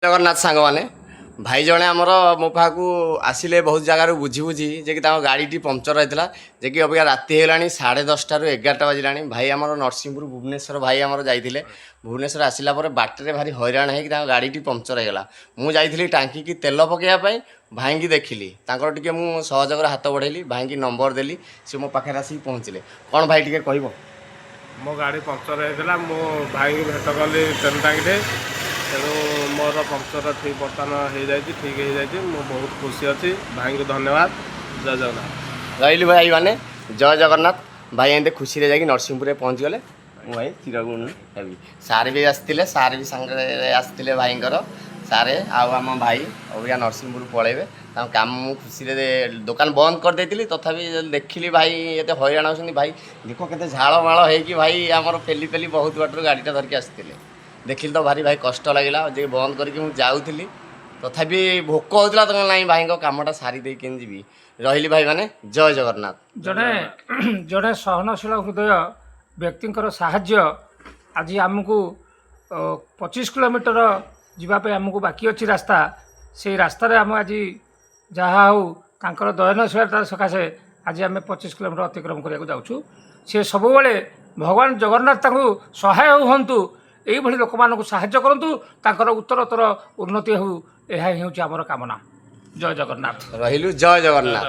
ଜଗନ୍ନାଥ ସାଙ୍ଗମାନେ ଭାଇ ଜଣେ ଆମର ମୋ ପାଖକୁ ଆସିଲେ ବହୁତ ଜାଗାରୁ ବୁଝି ବୁଝି ଯେ କି ତାଙ୍କ ଗାଡ଼ିଟି ପଙ୍କଚର୍ ହେଇଥିଲା ଯେ କି ଅବିକା ରାତି ହେଇଗଲାଣି 10:30ରୁ 11ଟା ବାଜିଲାଣି। ଭାଇ ଆମର ନରସିଂହପୁର ଭୁବନେଶ୍ୱର ଭାଇ ଆମର ଯାଇଥିଲେ। ଭୁବନେଶ୍ୱର ଆସିଲା ପରେ ବାଟରେ ଭାରି ହଇରାଣ ହେଇକି ତାଙ୍କ ଗାଡ଼ିଟି ପଙ୍କଚର୍ ହେଇଗଲା। ମୁଁ ଯାଇଥିଲି ଟାଙ୍କିକି ତେଲ ପକାଇବା ପାଇଁ, ଭାଇଙ୍କି ଦେଖିଲି, ତାଙ୍କର ଟିକେ ମୁଁ ସହଯୋଗରେ ହାତ ବଢ଼େଇଲି, ଭାଇଙ୍କି ନମ୍ବର ଦେଲି, ସେ ମୋ ପାଖରେ ଆସିକି ପହଞ୍ଚିଲେ। କ'ଣ ଭାଇ ଟିକେ କହିବ? ମୋ ଗାଡ଼ି ପଙ୍କଚର୍ ହେଇଥିଲା, ମୁଁ ଭାଇଙ୍କୁ ଭେଟ କଲି ତେଲ ଟାଙ୍କିରେ, ତେଣୁ ମୋର ପଙ୍କଚର୍ ଠିକ୍ ବର୍ତ୍ତମାନ ହେଇଯାଇଛି, ଠିକ୍ ହେଇଯାଇଛି। ମୁଁ ବହୁତ ଖୁସି ଅଛି। ଭାଇଙ୍କୁ ଧନ୍ୟବାଦ। ଜୟ ଜଗନ୍ନାଥ। ରହିଲି ଭାଇମାନେ, ଜୟ ଜଗନ୍ନାଥ। ଭାଇ ଏମିତି ଖୁସିରେ ଯାଇକି ନରସିଂହପୁରରେ ପହଞ୍ଚିଗଲେ। ମୁଁ ଭାଇ ଚିରଗୁଣ ହେବି। ସାର୍ ବି ଆସିଥିଲେ, ସାର୍ ବି ସାଙ୍ଗରେ ଆସିଥିଲେ ଭାଇଙ୍କର। ସାରେ ଆଉ ଆମ ଭାଇ ଅବିକା ନରସିଂହପୁର ପଳେଇବେ। ତାଙ୍କ କାମ ମୁଁ ଖୁସିରେ ଦୋକାନ ବନ୍ଦ କରିଦେଇଥିଲି, ତଥାପି ଦେଖିଲି ଭାଇ ଏତେ ହଇରାଣ ହେଉଛନ୍ତି। ଭାଇ ଦେଖ କେତେ ଝାଳମାଳ ହେଇକି ଭାଇ ଆମର ପେଲି ପେଲି ବହୁତ ବାଟରୁ ଗାଡ଼ିଟା ଧରିକି ଆସିଥିଲେ। ଦେଖିଲି ତ ଭାରି ଭାଇ କଷ୍ଟ ଲାଗିଲା ଯେ ବନ୍ଦ କରିକି ମୁଁ ଯାଉଥିଲି, ତଥାପି ଭୋକ ହେଉଥିଲା। ତ ନାଇଁ ଭାଇଙ୍କ କାମଟା ସାରି ଦେଇ କେମିତି ଯିବି। ରହିଲି ଭାଇମାନେ, ଜୟ ଜଗନ୍ନାଥ। ଜଣେ ଜଣେ ସହନଶୀଳ ହୃଦୟ ବ୍ୟକ୍ତିଙ୍କର ସାହାଯ୍ୟ ଆଜି ଆମକୁ 25 କିଲୋମିଟର ଯିବା ପାଇଁ ଆମକୁ ବାକି ଅଛି ରାସ୍ତା। ସେଇ ରାସ୍ତାରେ ଆମେ ଆଜି ଯାହା ହଉ ତାଙ୍କର ଦୟନଶୀଳତା ସକାଶେ ଆଜି ଆମେ 25 କିଲୋମିଟର ଅତିକ୍ରମ କରିବାକୁ ଯାଉଛୁ। ସେ ସବୁବେଳେ ଭଗବାନ ଜଗନ୍ନାଥ ତାଙ୍କୁ ସହାୟ ହୁଅନ୍ତୁ, ଏଇଭଳି ଲୋକମାନଙ୍କୁ ସାହାଯ୍ୟ କରନ୍ତୁ, ତାଙ୍କର ଉତ୍ତରୋତ୍ତର ଉନ୍ନତି ହେଉ, ଏହା ହିଁ ହେଉଛି ଆମର କାମନା। ଜୟ ଜଗନ୍ନାଥ। ରହିଲୁ, ଜୟ ଜଗନ୍ନାଥ।